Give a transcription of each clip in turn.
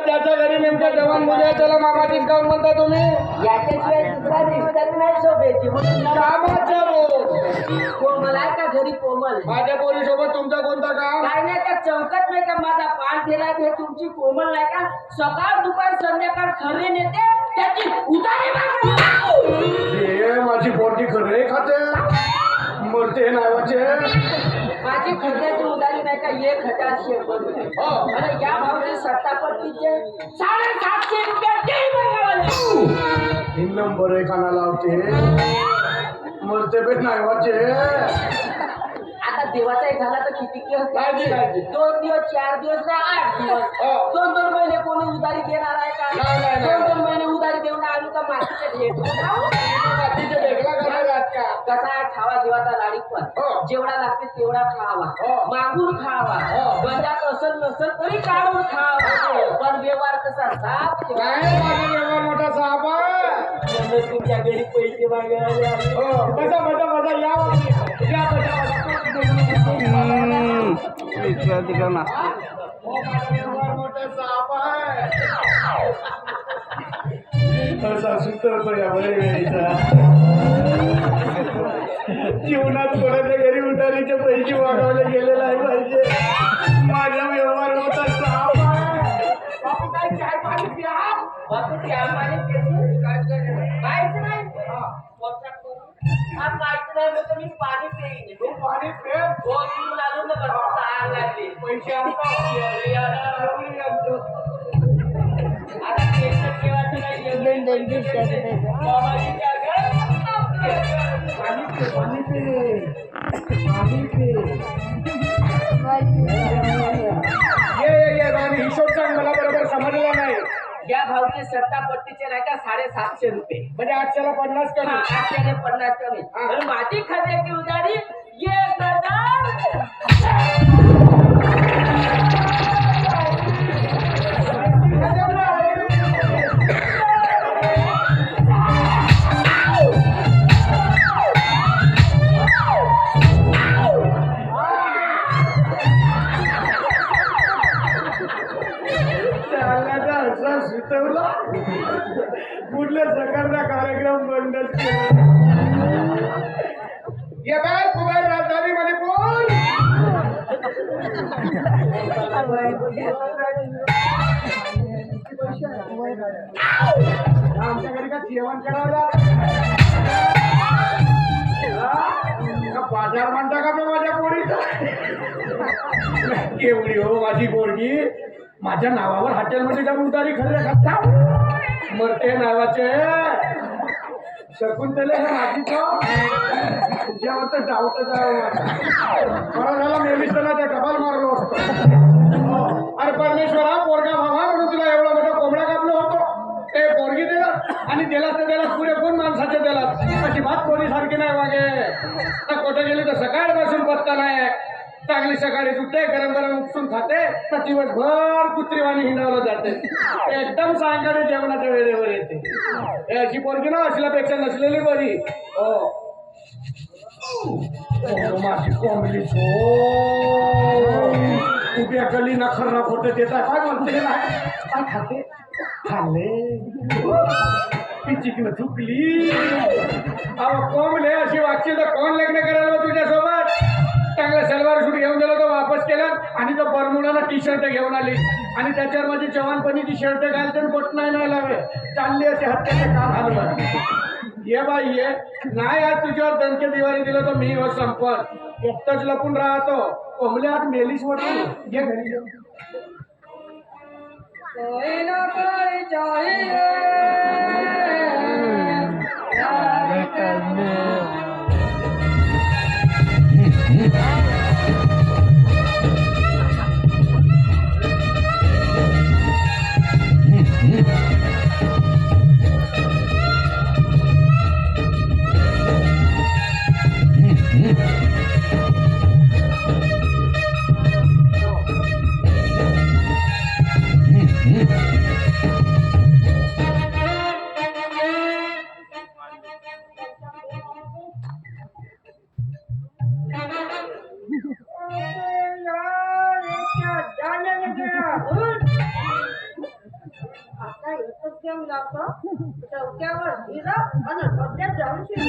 त्याच्या घरी नेमका जवान मुली आहे त्याला मामाचीच काऊन म्हणता तुम्ही? याच्याशिवाय दुसरा रिश्ताच नाही शोभेची म्हणून कोमल आहे का घरी कोमल? माझ्या पोरी सोबत तुमचा कोणता काम? काय नाही त्या चौकात नाही का माझा पान ठेला हे तुमची कोमल नाही का? सकाळ दुपार संध्याकाळ खरे नेते त्याची उदारी हे माझी पोरगी खरे खाते मरते नावाचे. माझी खड्ड्याची उदारी नाही का 1000 आणि या भावचे सत्तापट्टीचे 750 रुपये नंबर एक काना लावते मरते बेट नावाचे. आता देवाचाही झाला तर किती दिवस? 2 दिवस 4 दिवस नाही 8 दिवस 2 महिने कोणी उधारी देणार आहे का? 2 महिने उधारी देऊन आलो का मातीचे कसा खावा जीवाचा लाडी पण जेवढा लागते तेवढा खावा मागून खावा गंजात असल नसल तरी काढून खावा पण व्यवहार कसा साफ व्यवहार मोठा साप तुमच्या घरी पैसे मागायला जीवनात कोणाच्या घरी उधारीचे पैसे वाढवले गेलेले आहे पाहिजे. माझा व्यवहार मोठा साप आहे. बापू काय चाय पाणी प्या? बापू चाय पाणी काहीच नाही काहीच नाही मग मी पाणी पेईन. तू पाणी पे तीन लागून तहान लागली पैसे आता केस ठेवायचं हिशोब सांग मला बरोबर समजला नाही. या भावचे सत्तापट्टीचे नाही का 750 रुपये म्हणजे 850 कमी. 850 कमी आणि माझी खात्याची उधारी 1000. कुठल्या प्रकारचा कार्यक्रम बंदच केला. ये काय कुमार राजधानी मध्ये बोल. आमच्या घरी का जेवण करावं बाजार म्हणता का माझ्या पोरीचा? केवढी हो माझी पोरगी माझ्या नावावर हॉटेलमध्ये जाऊन उधारी खरे खाता मरते नावाचे. शकुंतले माझी तुझ्यावर तर डाऊट मला झाला मेलीस ना त्या डबाल मारलो असतो. अरे परमेश्वरा पोरगा भावा म्हणून तुला एवढा मोठा कोंबडा कापलो होतो ते पोरगी दिला आणि दिलास तर त्याला पुरे कोण माणसाचे दिलास अजिबात कोणी सारखी नाही वागे. कुठे गेली तर सकाळ बसून पत्ता नाही. चांगली सकाळी सुटते गरम गरम उपसून खाते तर दिवसभर कुत्रीवाणी हिंडावलं जाते एकदम सायंकाळी जेवणाच्या वेळेवर येते. अशी पोरगी ना असल्यापेक्षा नसलेली बरी. माझी कोंबडी उभ्या गली ना खर्रा खोट देत आहे काय म्हणते नाही काय खाते खाल्ले पिचिकन चुकली. अहो कोंबले अशी वागची तर कोण लग्न करायला तुझ्यासोबत? चांगला सलवार सूट घेऊन गेलो तो वापस केला आणि तो बरमुडाला टी शर्ट घेऊन आली आणि त्याच्यावर माझी जवानपणीची शर्ट घालते बट नाही लावे चालली असे हत्याचे काम हलवत. ये बाई ये नाही आज तुझ्यावर दणके दिवाळी दिलं तर मी हो संपत एकटंच लपून राहतो. कोंबले आज मेलीस होती ये घरी जाऊ. चौक्या लागतं चौक्यावर हिरा आणि डोक्यात जाऊन शिरा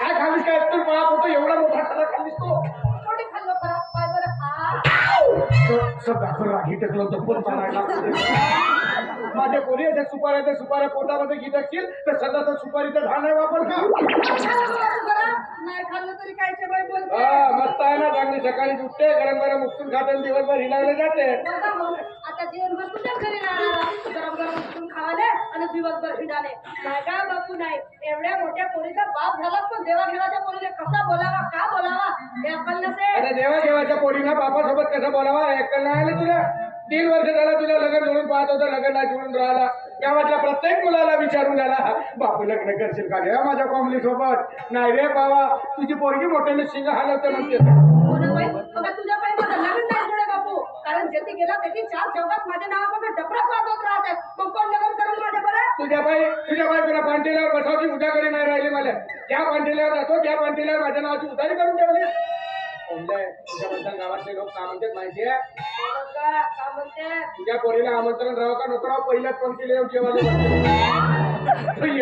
काय खालीस काय तू मला होतो एवढा मोठा खरा खालीस तो थोडी खाल्लो खराब पाय बरं सब दाखल राखी टेकलं तर पण चालायला माझ्या पोरी त्या सुपाऱ्या पोटामध्ये घेत असतील तर सध्या सुपारीचं ढाल नाही वापर का नाही खाल्लं तरी कायच्या बाई बोलते मस्त आहे ना चांगली सकाळी उठते गरम गरम उठून खाते आणि दिवसभर हिलावले जाते बघा मग, आता दिवसभर तुझ्याच घरी राहणार गरम गरम उठून खावाले आणि दिवसभर हिंडाले नाही का बापू नाही एवढ्या मोठ्या पोरीचा बाप झाला पण देवाघेवाच्या पोरीने कसा बोलावा का बोलावा हे अक्कल नसेल आता देवाघेवाच्या पोरीना बापासोबत कसं बोलावा ऐकलं नाही आलं तुला 3 वर्ष झाला तुला लग्न जुळून पाहत होतं लग्न नाही जुळून राहिला गावातल्या प्रत्येक मुलाला विचारून गेला बापू लग्न करशील का रे माझ्या कॉमली सोबत नाही रे बाबा तुझी पोरगी मोठ्याने शिंग हलवते म्हणते हो ना बाई बघा तुझ्या पायी माझं लग्न नाही जुळे बापू कारण जेथे गेला त्याची 4 चौकात माझ्या नावाकडे डबरा वाजवत राहतात मग कोण लग्न करून माझ्या बरं तुझ्या बाई तुला पांटेल्यावर बसवायची उद्या करी नाही राहिली मला ज्या पांटेल्यावर जातो त्या पांटेल्यावर माझ्या नावाची उतारी करून ठेवली तुझ्याबद्दल गावातले लोक काय म्हणतात माहितीये का म्हणते तुझ्या पोरीला आमंत्रण राव का नको राव पहिल्याच पंक्तीला येऊन जेवायला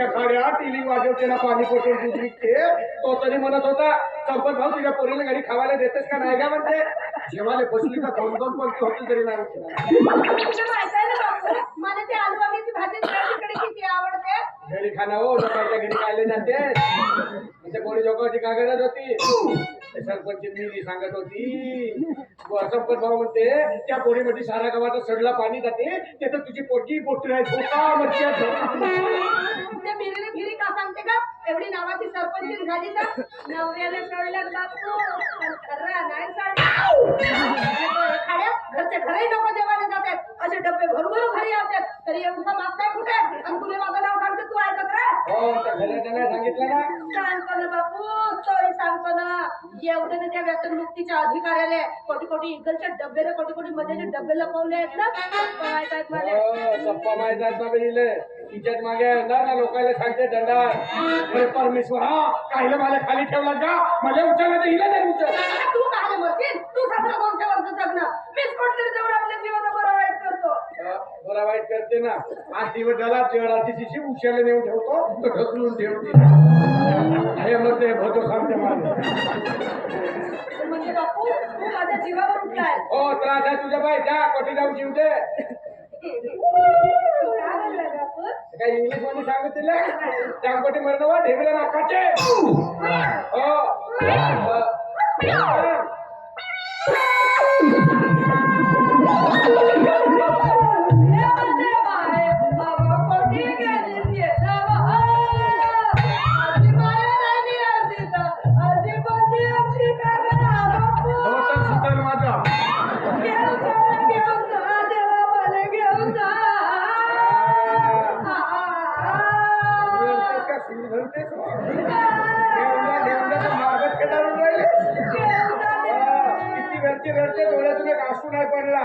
एखाद्या टिली वाजवते ना पाणी पोटून दूध विकते तो तरी म्हणत होता संपत भाऊ तुझ्या पोरीला घरी खावायला देतेस का नाही का म्हणते जेवायला बसली का 2-2 पंक्ती होती तरी नाही तुला माहित आहे ना बापू मला ते आलू वांग्याची भाजी तिकडे किती आवडते घरी खाना हो लोकांच्या घरी खायला जाते म्हणजे पोरी लोकांची का गरज होती सरपंच मी सांगत होती संपत भाऊ म्हणते त्या पोरीमध्ये सारा गावाचा सडला पाणी जाते ते तर तुझी पोरगी पोटली आहे झोपा मच्छर ते फिरी फिरी का सांगते का एवढी नावाची सरपंच झाली तर नवऱ्याला कळलं बापू खरं नाही खाड्या घरचे घरही नको जेवायला जातात असे डबे भरू घरी येतात तरी एवढा मागताय कुठे आणि तुला माझं नाव सांगते तू ऐकत रे हो त्या घराच्या नाही सांगितलं ना सांगतो ना बापू तोही सांगतो ना एवढे त्या व्यसन मुक्तीच्या अधिकाऱ्याने कोटी कोटी इगलच्या डब्याने कोटी मध्येचे डबे लपवले आहेत ना माहित आहेत मला सप्पा माहित आहेत ना बहिणीले तिच्यात मागे येणार ना लोकांना सांगते दंडा अरे परमेश्वर काहीला मला खाली ठेवला का मला उचललं तर हिला नाही उचल तू काय मरशील तू 17-200 वर्ष जगणं मीच कोणतरी जवळ आपल्या जीवाचा बरा वाईट करतो बरा वाईट करते ना 8 दिवस झाला जेवणाची शिशी उशाला नेऊन ठेवतो तो ढकलून ठेवते हे म्हणते भतो सांगते मला म्हणजे बापू तू माझ्या जीवावर उठलाय हो त्रास आहे तुझ्या बाई जा कोटी जाऊन शिवते काय इंग्लिश मध्ये सांगत तिला चांगपटी मरणवा ढेबऱ्या नाकाचे हो रडते डोळ्यातून एक आसू नाही पडला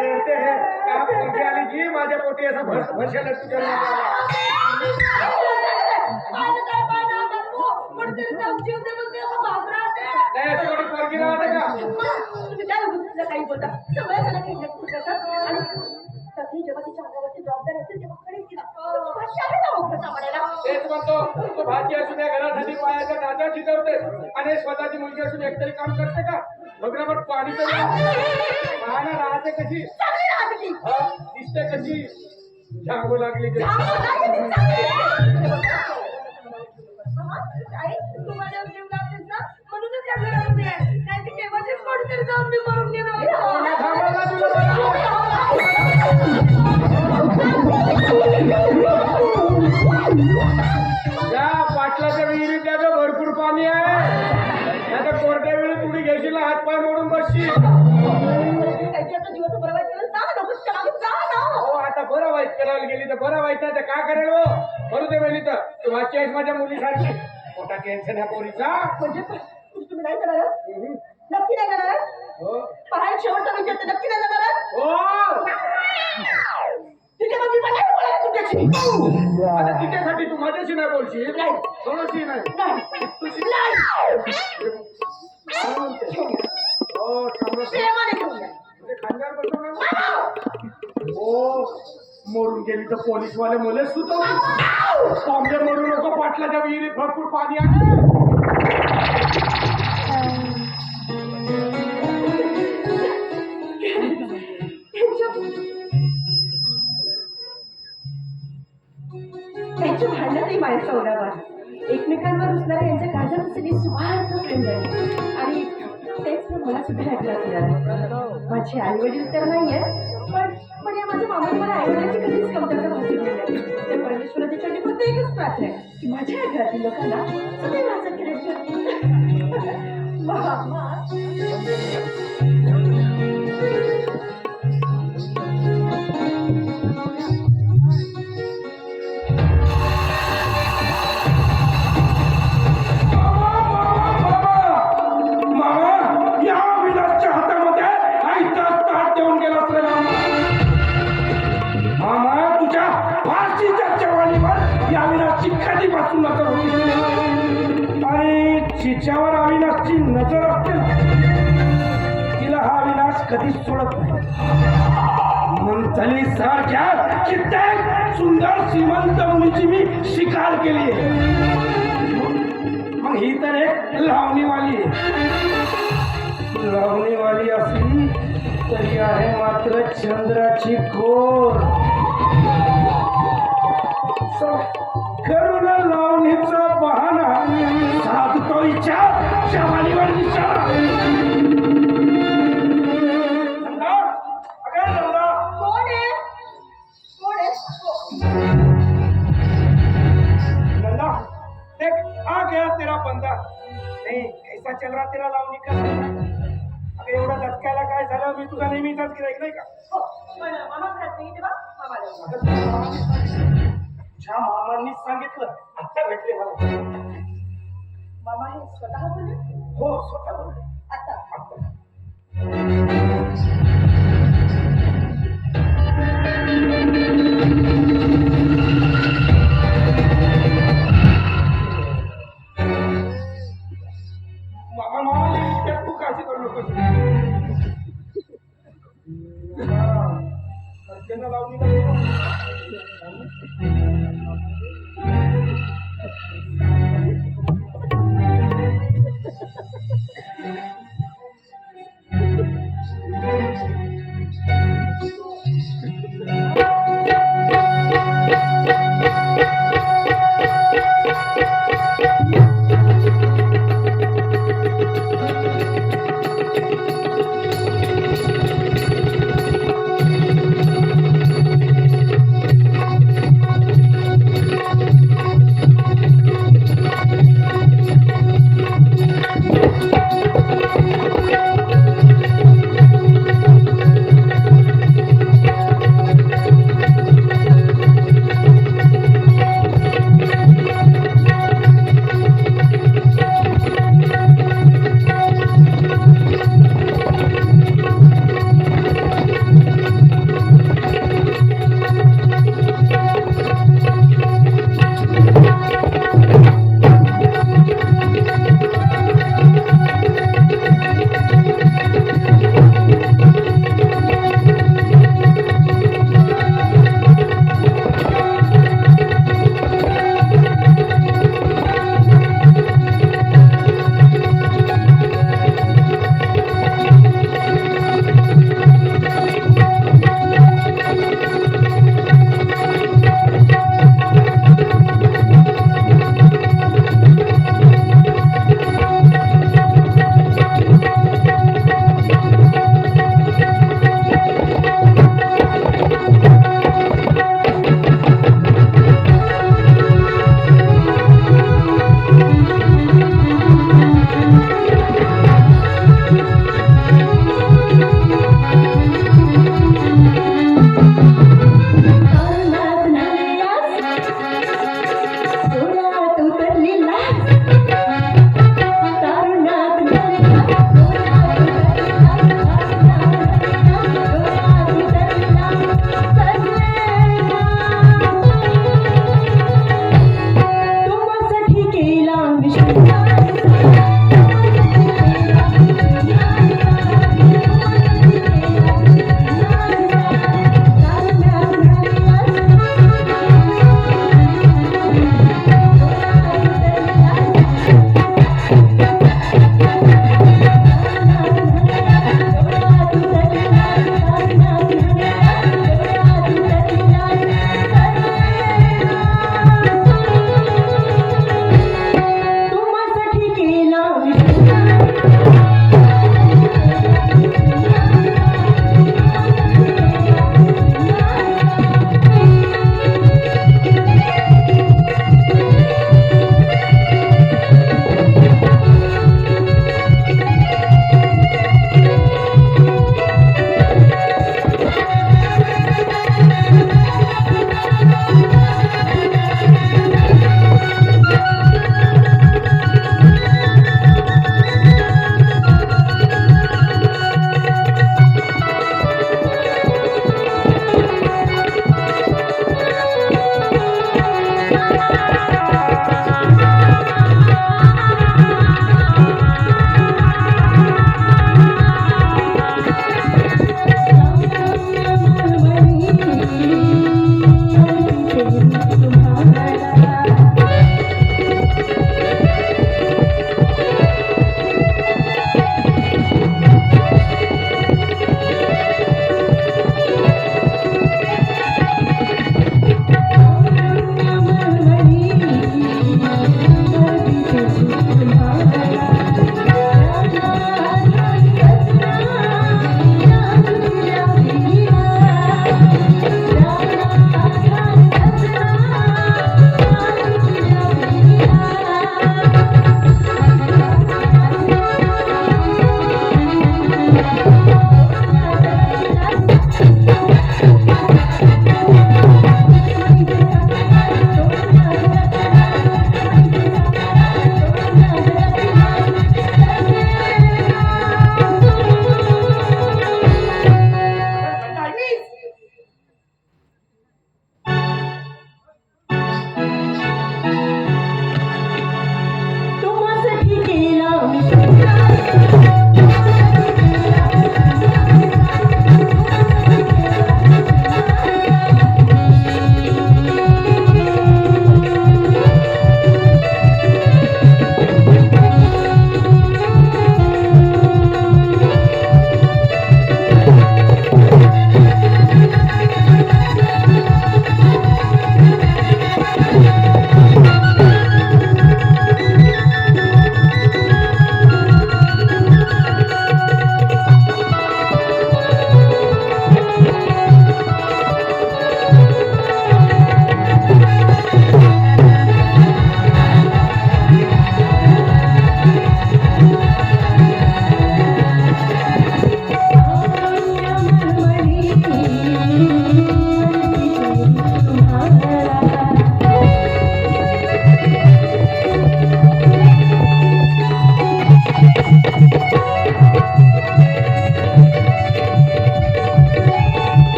रडते हे का पोरगी आली जी माझ्या पोटी असा भरशाला तुझ्या नाही अशी कोणी पोरगी राहते का काही बोलता जेव्हा तिच्या अंगावरती जबाबदारी असेल तेव्हा कडेच तेच म्हणतो तो भाजी असून या घरासाठी पायाचा नाचा चितवते आणि स्वतःची मुलगी असून एकतरी काम करते का बघ पाणी तर पाहायला राहते कशी दिसते कशी झांगू लागली तू माझ्या जीव लागतेस ना म्हणूनच या घरामध्ये आहे नाही ते केव्हाचीच कोणतरी जाऊन मी मरून गेलो या पाटलाच्या विहिरीत त्याचं भरपूर पाणी आहे आता कोरड्या वेळी तुम्ही घ्यायची हात पाय मोडून बसशी हो आता बरं वाईट करायला गेली तर बरं वाईट नाही तर काय करेल हो बरू दे वेळी तर तू वाची आहेस माझ्या मुलीसारखी मोठा टेन्शन ह्या पोरीचा म्हणजे तुम्ही नाही जाणार नक्की नाही जाणार हो पहा शेवटचा विचारते नक्की नाही जाणार हो तिथे मग मी काय बोलायला तुमच्याशी आता तिच्यासाठी तू माझ्याशी नाही बोलशील नाही. थोडीशी नाही नाही तुझी नाही काय म्हणते? हो चांगलं प्रेमाने घेऊन या म्हणजे खांद्यावर बसवणार हो मरून गेली तर पोलीसवाले मुले सुद्धा बॉम्बे मरू नको पाटलाच्या विहिरीत भरपूर पाणी आहे त्यांची भांडणही माझ्या ओढावर एकमेकांवर रुसणाऱ्या यांच्या काळजात सगळी स्वार्थ प्रेम आहे आणि तेच मला सुद्धा ऐकलं मिळालं माझे आई वडील तर नाहीये पण या माझ्या मामाने मला आई वडिलांची कधीच कमतरता भासली नाही त्या परमेश्वराच्या चरणी फक्त एकच प्रार्थना आहे की माझ्या घरातील लोकांना सदैव आजाद करायचं मामा तिच्यावर अविनाशची नजर असते तिला हा अविनाश कधीच सोडत नाही मंथली सारख्या कित्येक सुंदर श्रीमंत मुलीची मी शिकार केली मग ही तर एक लावणीवाली असली तरी आहे मात्र चंद्राची खोर करून लावणीचा बहाणा साधतो इच्छा शवालीवर निशाणा नंदा अगं नंदा कोण आहे नंदा देख आ गया तेरा बंदा नहीं कैसा चल रहा तेरा लावणी का अगं एवढा दचकायला काय झालं मी तुझा नेहमीचाच गिराईक नाही का हो पण मामा घरात नाही तेव्हा मामाला तुझ्या मामांनी सांगितलं आता भेटले मला मामा हे स्वतः बोलले हो स्वतः बोलले आता मामा इतक्यात तू काळजी करू नकोस अर्चना लावणीला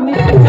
कोणी